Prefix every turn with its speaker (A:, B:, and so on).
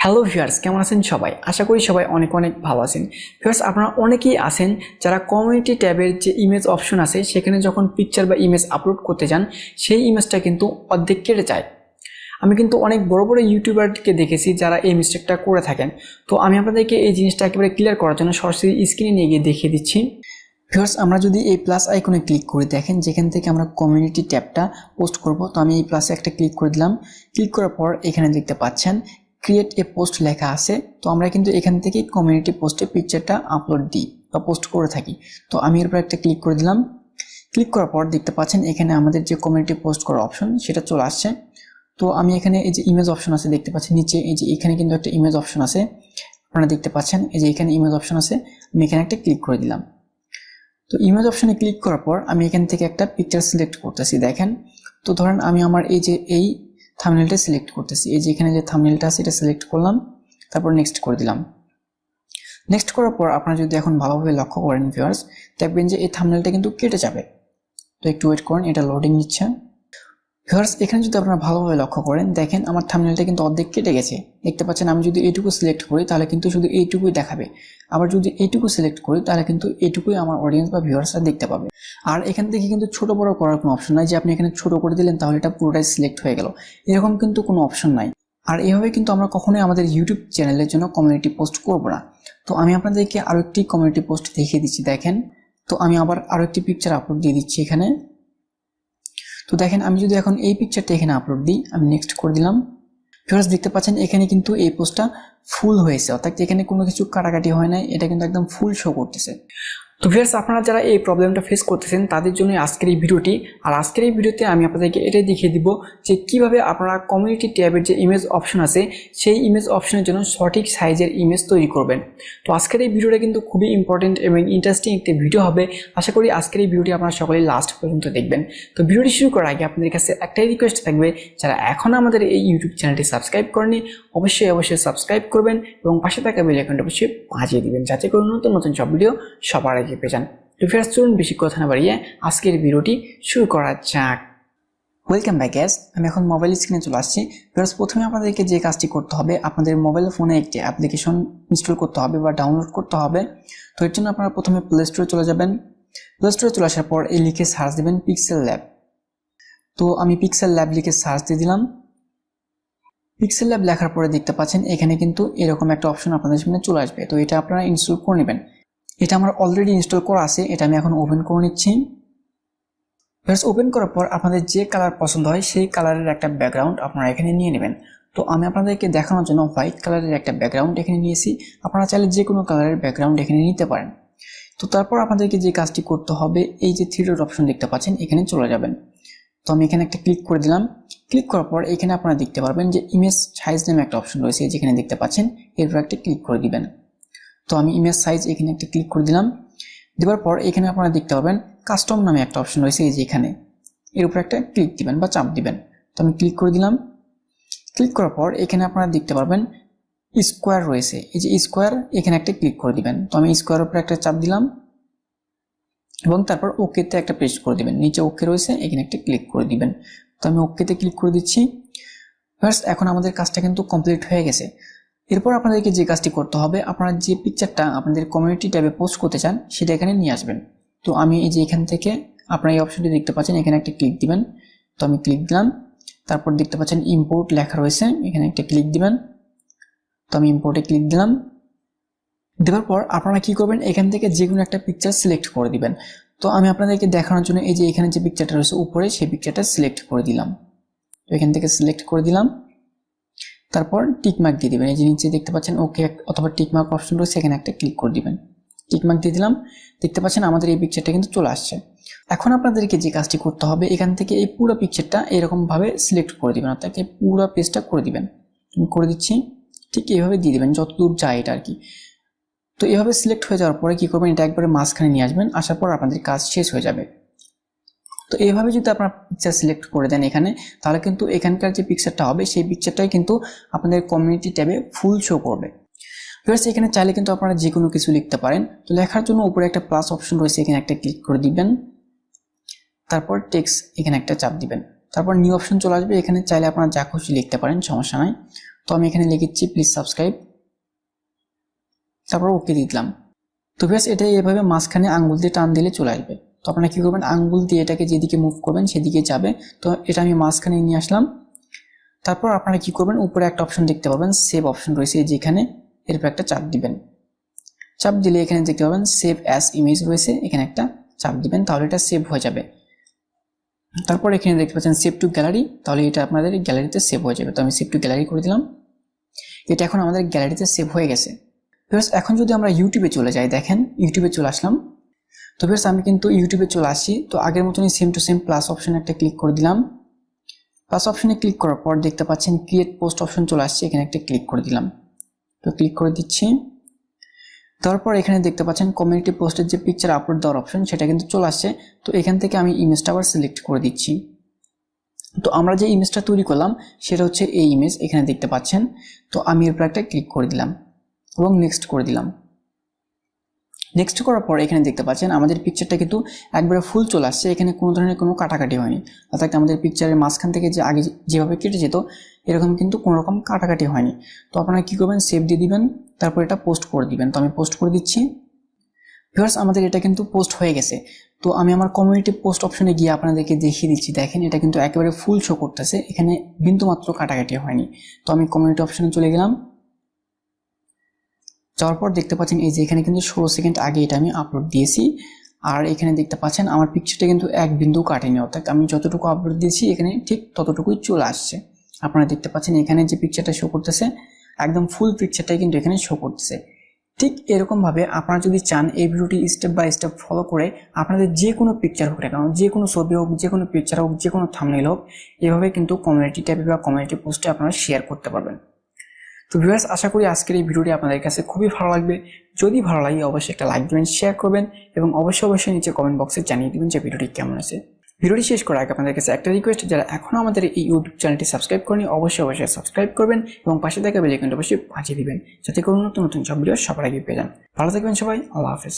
A: Hello viewers, কেমন আছেন সবাই? আশা করি সবাই অনেক অনেক ভালো আছেন। ভিউয়ার্স, আপনারা অনেকেই আছেন যারা কমিউনিটি ট্যাবের যে ইমেজ অপশন আছে সেখানে যখন পিকচার বা ইমেজ আপলোড করতে যান সেই ইমেজটা কিন্তু অর্ধেক কেটে যায়। আমি কিন্তু অনেক বড় বড় ইউটিউবারকে দেখেছি যারা এই মিস্টেকটা করে থাকেন। তো আমি আপনাদেরকে এই জিনিসটা একেবারে ক্লিয়ার করার জন্য সরাসরি স্ক্রিনে নিয়ে গিয়ে দেখিয়ে দিচ্ছি। ভিউয়ার্স, আমরা যদি এই প্লাস আইকনে ক্লিক করে দেখেন যেখান থেকে আমরা কমিউনিটি ট্যাবটা পোস্ট করব, তো আমি এই প্লাসে একটা ক্লিক করে দিলাম। ক্লিক করার পর এখানে দেখতে পাচ্ছেন ক্রিয়েট এ পোস্ট লেখা আছে। তো আমরা কিন্তু এখান থেকে কমিউনিটি পোস্টে পিকচারটা আপলোড দিই বা পোস্ট করে থাকি। তো আমি এর উপর একটা ক্লিক করে দিলাম। ক্লিক করার পর দেখতে পাচ্ছেন এখানে আমাদের যে কমিউনিটি পোস্ট করার অপশন সেটা চলে আসছে। তো আমি এখানে এই যে ইমেজ অপশন আছে দেখতে পাচ্ছেন নিচে, এই যে এখানে কিন্তু একটা ইমেজ অপশন আছে, আপনারা দেখতে পাচ্ছেন এই যে এখানে ইমেজ অপশন আছে। আমি এখানে একটা ক্লিক করে দিলাম। তো ইমেজ অপশনে ক্লিক করার পর আমি এখান থেকে একটা পিকচার সিলেক্ট করতেছি, দেখেন। তো ধরেন আমি আমার এই থাম্বনেলটা সিলেক্ট করতেছি, এই যে এখানে যে থাম্বনেলটা আছে এটা সিলেক্ট করলাম, তারপর নেক্সট করে দিলাম। নেক্সট করার পর আপনারা যদি এখন ভালোভাবে লক্ষ্য করেন ভিউয়ার্স, দেখবেন যে এই থাম্বনেলটা কিন্তু কেটে যাবে। তো একটু ওয়েট করেন, এটা লোডিং নিচ্ছে। ভিউয়ার্স, এখানে যদি আপনারা ভালোভাবে লক্ষ্য করেন দেখেন আমার থাম্বনেলটা কিন্তু অর্ধেক কেটে গেছে। দেখতে পাচ্ছেন আমি যদি এইটুকু সিলেক্ট করি তাহলে কিন্তু শুধু এইটুকুই দেখাবে, আবার যদি এইটুকু সিলেক্ট করি তাহলে কিন্তু এইটুকুই আমার অডিয়েন্স বা ভিউয়ার্সরা দেখতে পাবে। আর এখান থেকে কিন্তু ছোট বড় করার কোনো অপশন নাই যে আপনি এখানে ছোট করে দিলেন তাহলে এটা পুরোটাই সিলেক্ট হয়ে গেল, এরকম কিন্তু কোনো অপশন নাই। আর এভাবে কিন্তু আমরা কখনোই আমাদের ইউটিউব চ্যানেলের জন্য কমিউনিটি পোস্ট করব না। তো আমি আপনাদেরকে আরো একটি কমিউনিটি পোস্ট দেখিয়ে দিচ্ছি, দেখেন। তো আমি আবার আরো একটি পিকচার আপলোড দিয়ে দিচ্ছি এখানে। তো দেখেন আমি যদি এখন এই পিকচারটা এখানে আপলোড দিই, আমি নেক্সট করে দিলাম। ভিউয়ার্স, দেখতে পাচ্ছেন এখানে কিন্তু এই পোস্টটা ফুল হয়েছে, অর্থাৎ এখানে কোনো কিছু কাটাকাটি হয় নাই, এটা কিন্তু একদম ফুল শো করতেছে। তো ভিউয়ার্স, আপনারা যারা এই প্রবলেমটা ফেস করতেছেন তাদের জন্য আজকের এই ভিডিওটি। আর আজকের এই ভিডিওতে আমি আপনাদেরকে এটাই দেখিয়ে দিব যে কিভাবে আপনারা কমিউনিটি ট্যাবের যে ইমেজ অপশন আছে সেই ইমেজ অপশনের জন্য সঠিক সাইজের ইমেজ তৈরি করবেন। তো আজকের এই ভিডিওটা কিন্তু খুবই ইম্পর্টেন্ট এবং ইন্টারেস্টিং একটি ভিডিও হবে। আশা করি আজকের এই ভিডিওটি আপনারা সকলেই লাস্ট পর্যন্ত দেখবেন। তো ভিডিওটি শুরু করার আগে আপনাদের কাছে একটাই রিকোয়েস্ট থাকবে, যারা এখনও আমাদের এই ইউটিউব চ্যানেলটি সাবস্ক্রাইব করেনি অবশ্যই সাবস্ক্রাইব করবেন এবং পাশে থাকা বেল আইকনটা অবশ্যই বাজিয়ে দিবেন যাতে করে নতুন নতুন সব ভিডিও সবার আগে পেয়ে যান। তো ভিউয়ার্স, চলুন বেশি কথা না বাড়িয়ে আজকের ভিডিওটি শুরু করা যাক। ওয়েলকাম ব্যাক গাইস, আমি এখন মোবাইল স্ক্রিনে চলে আসছি। ভিউয়ার্স, প্রথমে আপনাদেরকে যে কাজটি করতে হবে, আপনাদের মোবাইল ফোনে একটি অ্যাপ্লিকেশন ইনস্টল করতে হবে বা ডাউনলোড করতে হবে। তো এর জন্য আপনারা প্রথমে প্লে স্টোরে চলে যাবেন। প্লে স্টোরে চলে আসার পর এই লিখে সার্চ দেবেন পিক্সেল ল্যাব। তো আমি পিক্সেল ল্যাব লিখে সার্চ দিয়ে দিলাম। পিক্সেল ল্যাব লেখার পরে দেখতে পাচ্ছেন এখানে কিন্তু এরকম একটা অপশন আপনাদের সামনে চলে আসবে। তো এটা আপনারা ইনস্টল করে নেবেন। এটা আমার অলরেডি ইনস্টল করা আছে, এটা আমি এখন ওপেন করে নিচ্ছি। ভিউয়ার্স, ওপেন করার পর আপনাদের যে কালার পছন্দ হয় সেই কালারের একটা ব্যাকগ্রাউন্ড আপনারা এখানে নিয়ে নেবেন। তো আমি আপনাদেরকে দেখানোর জন্য হোয়াইট কালারের একটা ব্যাকগ্রাউন্ড এখানে নিয়েছি, আপনারা চাইলে যে কোনো কালারের ব্যাকগ্রাউন্ড এখানে নিতে পারেন। তো তারপর আপনাদেরকে যে কাজটি করতে হবে, এই যে থ্রি ডট অপশন দেখতে পাচ্ছেন এখানে চলে যাবেন। তো আমি এখানে একটা ক্লিক করে দিলাম। ক্লিক করার পর এখানে আপনারা দেখতে পারবেন যে ইমেজ সাইজ নামে একটা অপশন রয়েছে, যেখানে দেখতে পাচ্ছেন এরপর একটা ক্লিক করে দিবেন। তো আমি ইমেজ সাইজ এখানে একটা ক্লিক করে দিলাম। দেওয়ার পর এখানে আপনারা দেখতে পাবেন কাস্টম নামে একটা অপশন রয়েছে, এই যে এখানে এর উপর একটা ক্লিক দিবেন বা চাপ দিবেন। তো আমি ক্লিক করে দিলাম। ক্লিক করার পর এখানে আপনারা দেখতে পারবেন স্কোয়ার রয়েছে, এই যে স্কোয়ার, এখানে একটা ক্লিক করে দিবেন। তো আমি স্কোয়ারের উপর একটা চাপ দিলাম এবং তারপর ওকেতে একটা প্রেস করে দিবেন। নিচে ওকে রয়েছে, এখানে একটা ক্লিক করে দিবেন। তো আমি ওকেতে ক্লিক করে দিচ্ছি। ফার্স্ট এখন আমাদের কাজটা কিন্তু কমপ্লিট হয়ে গেছে। এরপর আপনাদেরকে যে কাজটি করতে হবে, আপনারা যে পিকচারটা আপনাদের কমিউনিটি ট্যাবে পোস্ট করতে চান সেটা এখানে নিয়ে আসবেন। তো আমি এই যে এখান থেকে আপনারা এই অপশনটি দেখতে পাচ্ছেন, এখানে একটা ক্লিক দিবেন। তো আমি ক্লিক দিলাম। তারপর দেখতে পাচ্ছেন ইম্পোর্ট লেখা রয়েছে, এখানে একটা ক্লিক দিবেন। তো আমি ইম্পোর্টে ক্লিক দিলাম। দেওয়ার পর আপনারা কি করবেন, এখান থেকে যে কোনো একটা পিকচার সিলেক্ট করে দিবেন। তো আমি আপনাদেরকে দেখানোর জন্য এই যে এখানে যে পিকচারটা রয়েছে উপরে, সেই পিকচারটা সিলেক্ট করে দিলাম। তো এখান থেকে সিলেক্ট করে দিলাম। তারপর টিকমার্ক দিয়ে দিবেন, এই যে নিচে দেখতে পাচ্ছেন ওকে অথবা টিকমার্ক অপশন রয়েছে, এখানে একটা ক্লিক করে দিবেন। টিকমার্ক দিয়ে দিলাম। দেখতে পাচ্ছেন আমাদের এই পিকচারটা কিন্তু চলে আসছে। এখন আপনাদেরকে যে কাজটি করতে হবে, এখান থেকে এই পুরো পিকচারটা এরকম ভাবে সিলেক্ট করে দিবেন, অর্থাৎ এই পুরো পেজটা করে দিবেন। আমি করে দিচ্ছি, ঠিক এইভাবে দিয়ে দিবেন যতদূর যায় এটা আর কি। তো এভাবে সিলেক্ট হয়ে যাওয়ার পরে কি করবেন, এটা একবারে মাঝখানে নিয়ে আসবেন, আসার পর আপনাদের কাজ শেষ হয়ে যাবে। তো এইভাবে যদি আপনারা পিকচার সিলেক্ট করে দেন এখানে, তাহলে কিন্তু এখানকার যে পিকচারটা হবে সেই পিকচারটাই কিন্তু আপনাদের কমিউনিটি ট্যাবে ফুল শো করবে। ভিউয়ার্স, এখানে চাইলে কিন্তু আপনারা যে কোনো কিছু লিখতে পারেন। তো লেখার জন্য উপরে একটা প্লাস অপশন রয়েছে, এখানে একটা ক্লিক করে দিবেন। তারপর টেক্সট এখানে একটা চাপ দিবেন। তারপর নিউ অপশন চলে আসবে, এখানে চাইলে আপনারা যা খুশি লিখতে পারেন, সমস্যা নাই। তো আমি এখানে লিখেছি প্লিজ সাবস্ক্রাইব, তারপর ওকে দিয়ে দিলাম। তো ভিউয়ার্স এটা এভাবে মাঝখানে আঙ্গুল দিয়ে টান দিলে চলে আসবে। তো আপনারা কী করবেন, আঙ্গুল দিয়ে এটাকে যেদিকে মুভ করবেন সেদিকে যাবে। তো এটা আমি মাঝখানে নিয়ে আসলাম। তারপর আপনারা কি করবেন, উপরে একটা অপশন দেখতে পাবেন, সেভ অপশন রয়েছে যেখানে, এরপর একটা চাপ দিবেন। চাপ দিলে এখানে দেখতে পাবেন সেভ অ্যাজ ইমেজ রয়েছে, এখানে একটা চাপ দিবেন, তাহলে এটা সেভ হয়ে যাবে। তারপর এখানে দেখতে পাচ্ছেন সেভ টু গ্যালারি, তাহলে এটা আপনাদের গ্যালারিতে সেভ হয়ে যাবে। তো আমি সেভ টু গ্যালারি করে দিলাম, এটা এখন আমাদের গ্যালারিতে সেভ হয়ে গেছে। ভিউয়ার্স এখন যদি আমরা ইউটিউবে চলে যাই, দেখেন ইউটিউবে চলে আসলাম। তো ভিউয়ার্স আমি কিন্তু ইউটিউবে চলে আসি। তো আগের মতনই সেম টু সেম প্লাস অপশনে একটা ক্লিক করে দিলাম। প্লাস অপশনে ক্লিক করার পর দেখতে পাচ্ছেন ক্রিয়েট পোস্ট অপশন চলে আসছে, এখানে একটা ক্লিক করে দিলাম। তো ক্লিক করে দিচ্ছি, তারপর এখানে দেখতে পাচ্ছেন কমিউনিটি পোস্টের যে পিকচার আপলোড দেওয়ার অপশন সেটা কিন্তু চলে আসছে। তো এখান থেকে আমি ইমেজটা আবার সিলেক্ট করে দিচ্ছি। তো আমরা যে ইমেজটা তৈরি করলাম সেটা হচ্ছে এই ইমেজ, এখানে দেখতে পাচ্ছেন। তো আমি এরপর একটা ক্লিক করে দিলাম এবং নেক্সট করে দিলাম। নেক্সট করার পর এখানে দেখতে পাচ্ছেন আমাদের পিকচারটা কিন্তু একবারে ফুল চলে আসছে, এখানে কোনো ধরনের কোনো কাটাকাটি হয়নি। অর্থাৎ আমাদের পিকচারের মাঝখান থেকে যে আগে যেভাবে কেটে যেত এরকম কিন্তু কোনো রকম কাটাকাটি হয়নি। তো আপনারা কী করবেন, সেভ দিয়ে দিবেন, তারপর এটা পোস্ট করে দিবেন। তো আমি পোস্ট করে দিচ্ছি। ভিউয়ার্স আমাদের এটা কিন্তু পোস্ট হয়ে গেছে। তো আমি আমার কমিউনিটি পোস্ট অপশনে গিয়ে আপনাদেরকে দেখিয়ে দিচ্ছি, দেখেন এটা কিন্তু একেবারে ফুল শো করতেছে, এখানে বিন্দুমাত্র কাটাকাটি হয়নি। তো আমি কমিউনিটি অপশনে চলে গেলাম, যাওয়ার পর দেখতে পাচ্ছেন এই যে এখানে কিন্তু 16 সেকেন্ড আগে এটা আমি আপলোড দিয়েছি। আর এখানে দেখতে পাচ্ছেন আমার পিকচারটা কিন্তু এক বিন্দু কাটেনি, অর্থাৎ আমি যতটুকু আপলোড দিয়েছি এখানে ঠিক ততটুকুই চলে আসছে। আপনারা দেখতে পাচ্ছেন এখানে যে পিকচারটা শো করতেছে একদম ফুল পিকচারটাই কিন্তু এখানে শো করতেছে। ঠিক এরকমভাবে আপনারা যদি চান এই ভিডিওটি স্টেপ বাই স্টেপ ফলো করে আপনাদের যে কোনো পিকচার হোক না কেন, যে কোনো ছবি হোক, যে কোনো পিকচার হোক, যে কোনো থাম্বনেইল হোক, এভাবে কিন্তু কমিউনিটি ট্যাবে বা কমিউনিটি পোস্টে আপনারা শেয়ার করতে পারবেন। তো ভিউয়ার্স আশা করি আজকের এই ভিডিওটি আপনাদের কাছে খুবই ভালো লাগবে। যদি ভালো লাগে অবশ্যই একটা লাইক দিবেন, শেয়ার করবেন এবং অবশ্যই নিচে কমেন্ট বক্সে জানিয়ে দিবেন যে ভিডিওটি কেমন আছে। ভিডিওটি শেষ করার আগে আপনাদের কাছে একটা রিকোয়েস্ট, যারা এখনও আমাদের এই ইউটিউব চ্যানেলটি সাবস্ক্রাইব করেনি অবশ্যই সাবস্ক্রাইব করবেন এবং পাশে থাকা বেল আইকনটি অবশ্যই বাজিয়ে দিবেন, যাতে করে নতুন নতুন সব ভিডিও সবার আগে পেয়ে যান। ভালো থাকবেন সবাই, আল্লাহ হাফেজ।